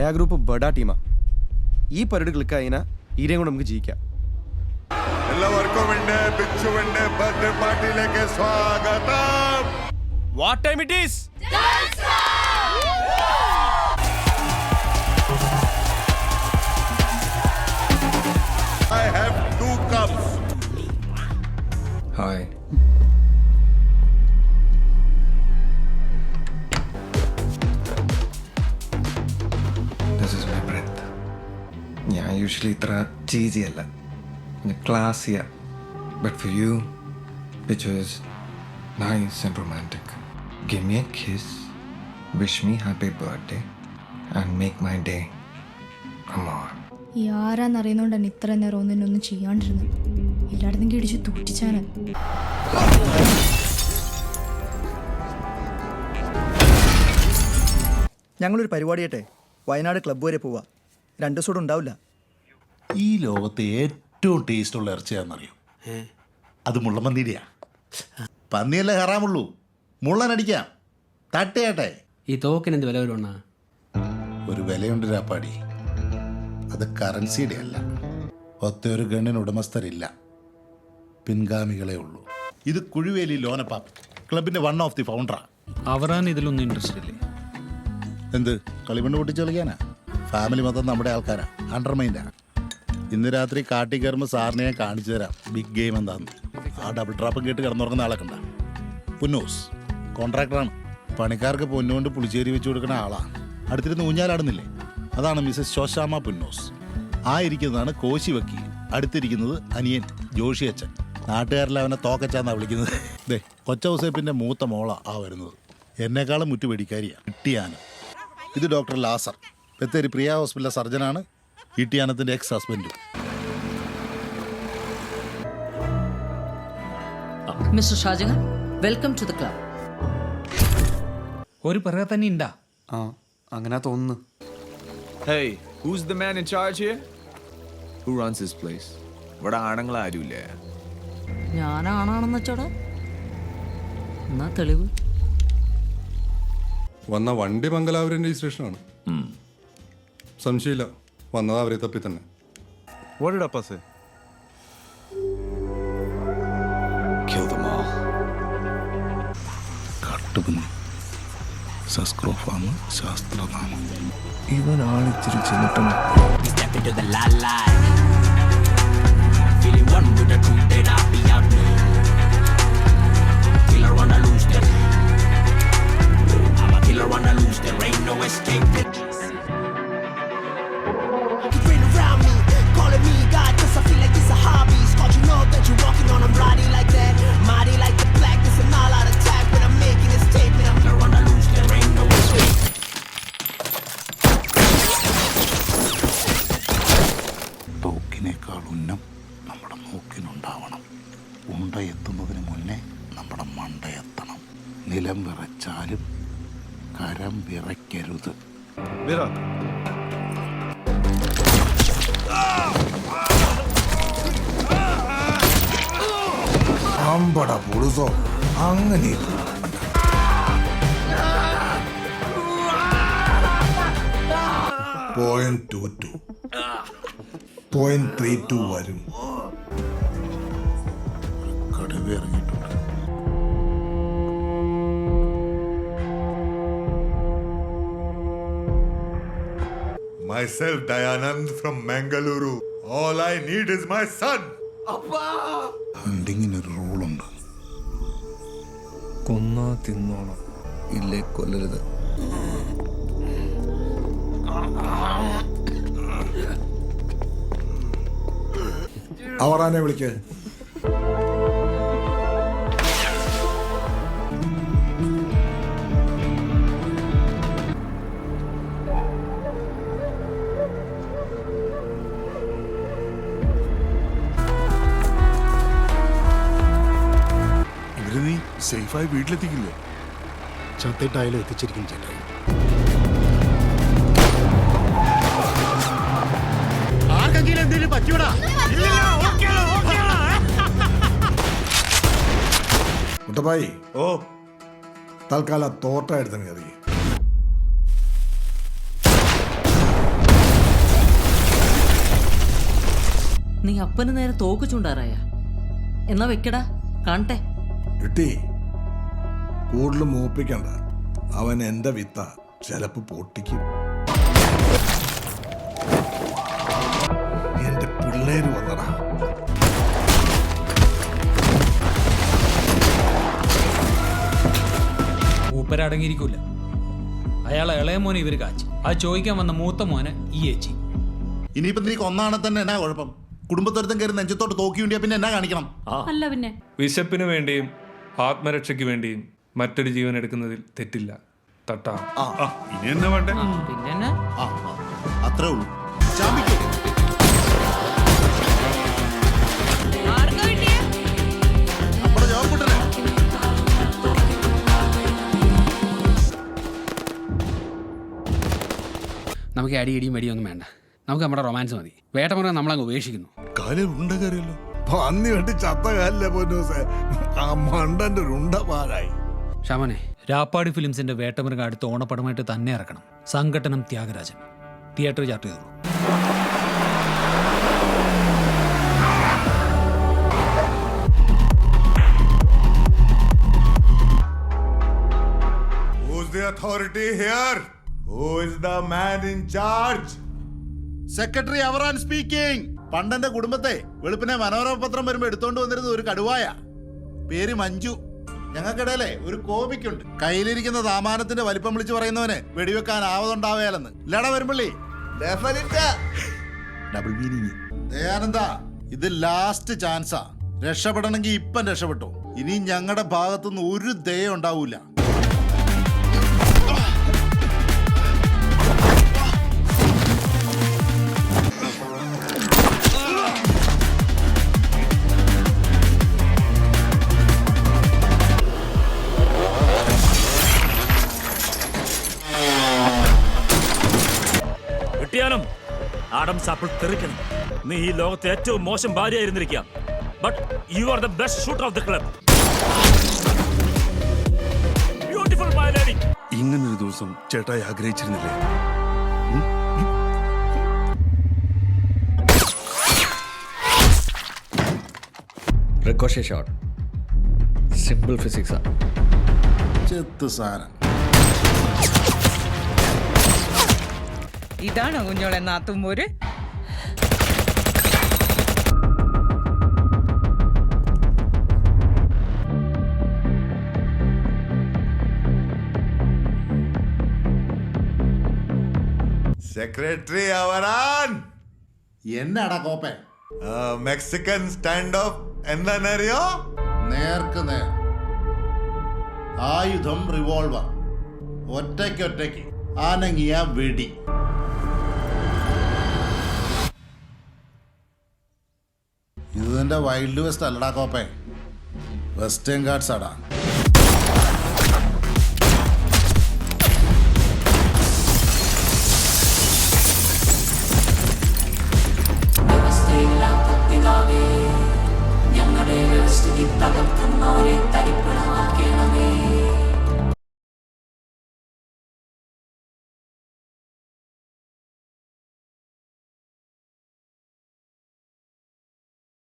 ദയാ group ബഡാ ടീമാ. ഈ പരിപാടി click ആയിനാ ഈരെയും കൊണ്ട് നമുക്ക് ജയിക്കാം. എല്ലാവർക്കും ബിച്ചുവിന്റെ ബർത്ത്ഡേ പാർട്ടിയിലേക്ക് സ്വാഗതം. What time it is? I have 2 cups. Hi. This is my breath. ഞാൻ യൂഷ്വലി ഇത്ര ചീസി അല്ല, ക്ലാസിയാ. But for you, which was nice and romantic. Give me a kiss, wish me happy birthday, and make my day. Come on. ഈ ആരാന്നറിയുന്നോണ്ട് തന്നെ ഇത്ര നേരം ഒന്നിനൊന്നും ചെയ്യാണ്ടിരുന്നു. എല്ലായിടത്തും ഇടിച്ച് തൂറ്റിച്ചാണ്. ഞങ്ങളൊരു പരിപാടിയായിട്ടെ വയനാട് ക്ലബ്ബ് വരെ പോവാ. 2 ദിവസം കൂടെ ഉണ്ടാവില്ല. ഈ ലോകത്തെ ഏറ്റവും ടേസ്റ്റുള്ള ഇറച്ചിയാണെന്നറിയോ? അത് മുള്ളമന്തിരിയാ. പന്നിയല്ലേ ഹറാമുള്ളൂ, മുള്ളനടിക്കാം. തട്ടയാട്ടെ. ഈ തോക്കിന് എന്ത് വില വരുവാ? ഒരു വിലയുണ്ട് രാപ്പാടി. അത് കറൻസിയുടെ അല്ല. ഒത്ത ഒരു ഗണ്ണിന് ഉടമസ്ഥരില്ല, പിൻഗാമികളെ ഉള്ളൂ. ഇത് കുഴുവേലി ലോനപ്പാപ്പ് ക്ലബിന്റെ 1 ഓഫ് ദി ഫൗണ്ടറാ. അവരാൻ ഇതിലൊന്നും ഇൻട്രസ്റ്റ് ഇല്ലേ? എന്ത് കളിമണ്ണ് പൊട്ടിച്ച് കളിക്കാനാ? ഫാമിലി മൊത്തം നമ്മുടെ ആൾക്കാരാ, അണ്ടർമൈൻഡാ. ഇന്ന് രാത്രി കാട്ടി കയറുമ്പോൾ സാറിനെ ഞാൻ കാണിച്ചു തരാം ബിഗ് ഗെയിം എന്താന്ന്. ആ ഡബിൾ ട്രാപ്പും കേട്ട് കിടന്നുറങ്ങുന്ന ആളൊക്കെ ഉണ്ടാ. പുന്നൂസ് കോൺട്രാക്ടറാണ്. പണിക്കാർക്ക് പൊന്നുകൊണ്ട് പുളിച്ചേരി വെച്ച് കൊടുക്കുന്ന ആളാ. അടുത്തിരുന്ന് ഊഞ്ഞാലാടുന്നില്ലേ, അതാണ് മിസ്സസ് ശോശാമ പുന്നൂസ്. ആ ഇരിക്കുന്നതാണ് കോശി വക്കീൽ. അടുത്തിരിക്കുന്നത് അനിയൻ ജോഷി അച്ഛൻ. നാട്ടുകാരെല്ലാം അവനെ തോക്കച്ചാന്നാ വിളിക്കുന്നത്. ദേ കൊച്ചൗസേപ്പിന്റെ മൂത്ത മോളാ ആ വരുന്നത്. എന്നെക്കാളും മുറ്റുപേടിക്കാരിയാ ഇട്ടിയാന. ഇത് ഡോക്ടർ ലാസർ, ബത്തേരി പ്രിയ ഹോസ്പിറ്റലിലെ സർജനാണ്. ഇട്ടിയാനത്തിന്റെ എക്സ് ഹസ്ബൻഡും. Mister Shajahan, welcome to the club. ഒരു പറയാ തന്നെ ഉണ്ടാ? ആ, അങ്ങനെ തോന്നുന്നു. Hey, who's the man in charge here? Who runs this place? ഇവിടെ ആണുങ്ങൾ ആരുമില്ലേ? ഞാനാണെന്ന് വെച്ചോടാ. എന്നാ തെളിവ്? വന്ന വണ്ടി മംഗലാപുരം രജിസ്ട്രേഷനാണ്. സംശയമില്ല, വന്നത് അവരെ തപ്പി തന്നെ. What did Appa say? Kill them all. കട്ടുപുന്നി സസ്ക്രോഫാണ് ശാസ്ത്രനാമം. ഇവനാളിച്ചിരി ചെന്നിട്ടുണ്ട്. തോക്കിനേക്കാൾ ഉന്നം നമ്മുടെ മൂക്കിനുണ്ടാവണം. ഉണ്ട എത്തുന്നതിന് മുന്നേ നമ്മുടെ മണ്ടയെത്തണം. നിലം വിറച്ചാലും കരം വിറയ്ക്കരുത്. അമ്പട പുളുസോ അങ്ങനെ. .22 .32 വരും. കടുവ ഇറങ്ങിയിട്ടുണ്ട്. Myself Dayanand from Mangaluru. All I need is my son. ഹണ്ടിങ്ങിനൊരു റൂളുണ്ട്. കൊന്നാ തിന്നോണം, ഇല്ലേ കൊല്ലരുത്. അവറാനെ വിളിക്ക്. ഇവര് നീ സേഫായി വീട്ടിലെത്തിക്കില്ലേ? ചത്തിട്ടായാലും എത്തിച്ചിരിക്കും ചേട്ടായി. ആർക്കെങ്കിലും എന്തെങ്കിലും പറ്റൂടാ? മുട്ടപ്പായി, ഓ തൽക്കാലം തോട്ട എടുത്തങ്ങ് എറിയ. നീ അപ്പന് നേരെ തോക്ക് ചൂണ്ടാറായ? എന്നാ വെക്കടാ, കാണട്ടെ. കിട്ടി, കൂടുതൽ മൂപ്പിക്കണ്ട. അവൻ എന്റെ വിത്ത ചിലപ്പോ പൊട്ടിക്കും. എന്റെ പിള്ളേര് വന്നടാ. മൂപ്പരടങ്ങിയിരിക്കൂല. അയാളെ ഇളയ മോനെ ഇവര് കാച്ചി. അത് ചോദിക്കാൻ വന്ന മൂത്ത മോനെ ഈ ഏച്ചി. ഇനിയിപ്പം നീ കൊന്നാണെ തന്നെ എന്നാ കുഴപ്പം? കുടുംബത്തൊരുത്തം കയറി നെഞ്ചത്തോട്ട് തോക്കി വേണ്ടിയാ പിന്നെ എന്നാ കാണിക്കണം? അല്ല പിന്നെ വിശപ്പിന് വേണ്ടിയും ആത്മരക്ഷയ്ക്ക് വേണ്ടിയും മറ്റൊരു ജീവൻ എടുക്കുന്നതിൽ തെറ്റില്ല. തട്ടാ ഇനി എന്നാ വേണ്ടേ? പിന്നെ അത്രേ ഉള്ളൂ. ചാമ്പിക്കോ. അപ്പുറം ജോബുട്ടനെ. നമുക്ക് അടിയിടിയും വെടിയൊന്നും വേണ്ട. നമുക്ക് നമ്മുടെ റൊമാൻസ് മതി. വേട്ടമുറ നമ്മളങ്ങ് ഉപേക്ഷിക്കുന്നു. കാലിൽ ഉണ്ട കയറിയല്ലോ. പന്നി വെട്ടി ചത്ത കാലിലെ പൊന്നൂസേ, ആ മണ്ടന്റെ ഒരു ഉണ്ട പാഴായി. ഷമനെ, രാപ്പാടി ഫിലിംസിന്റെ വേട്ടമൃഗം അടുത്ത ഓണപ്പടമായിട്ട് തന്നെ ഇറക്കണം. സംഘട്ടനം ത്യാഗരാജൻ. തിയേറ്റർ ചാർട്ട് ചെയ്തോളൂ. Who's the authority here? Who is the man in charge? Secretary Avaran speaking. പണ്ടെന്റെ കുടുംബത്തെ വെളുപ്പിനെ മനോരമ പത്രം വരുമ്പോ എടുത്തോണ്ട് വന്നിരുന്നത് ഒരു കടുവായ. പേര് മഞ്ജു. ഞങ്ങൾക്കിടയിലെ ഒരു കോമിക്കുണ്ട്. കയ്യിലിരിക്കുന്ന സാമാനത്തിന്റെ വലിപ്പം വിളിച്ച് പറയുന്നവന് വെടിവെക്കാൻ ആവതുണ്ടാവുകയല്ലെന്ന്. ലട വരുമ്പള്ളി ഡബിൾ മീനിങ്. ദയാനന്ദ, ഇത് ലാസ്റ്റ് ചാൻസാ. രക്ഷപ്പെടണമെങ്കിൽ ഇപ്പം രക്ഷപ്പെട്ടു. ഇനി ഞങ്ങളുടെ ഭാഗത്തുനിന്ന് ഒരു ദയ ഉണ്ടാവൂല. കിട്ടിയാലും ആഡംസ് ആപ്പിൾ തെറിക്കണം. നീ ഈ ലോകത്തെ ഏറ്റവും മോശം ഭാര്യയായിരുന്നിരിക്കാം. But you are the best shooter of the club. Beautiful my lady. ഇങ്ങനൊരു ദിവസം ചേട്ടായി ആഗ്രഹിച്ചിരുന്നില്ലേ? റിക്കോഷേ ഷോട്ട്. സിമ്പിൾ ഫിസിക്സാ. ചെത്ത് സാധനം. ഇതാണോ കുഞ്ഞോളെ നാത്തുമ്പോര്? സെക്രട്ടറി അവറാൻ. എന്നാടാ കോപ്പേ? മെക്സിക്കൻ സ്റ്റാൻഡ് ഓഫ് എന്താണെന്നറിയോ? നേർക്ക് നേർ. ആയുധം റിവോൾവർ. ഒറ്റയ്ക്കൊറ്റയ്ക്ക് ആനങ്ങിയ വെടി. ഇത് നിന്റെ വൈൽഡ് വെസ്റ്റ് അല്ലടാ കോപ്പേ, വെസ്റ്റേൺ ഗാർഡ്സ് ആടാ. ഞങ്ങളുടെ വ്യവസ്ഥിതി തകർക്കുന്നവരെ തരിപ്പണമാക്കണമേ.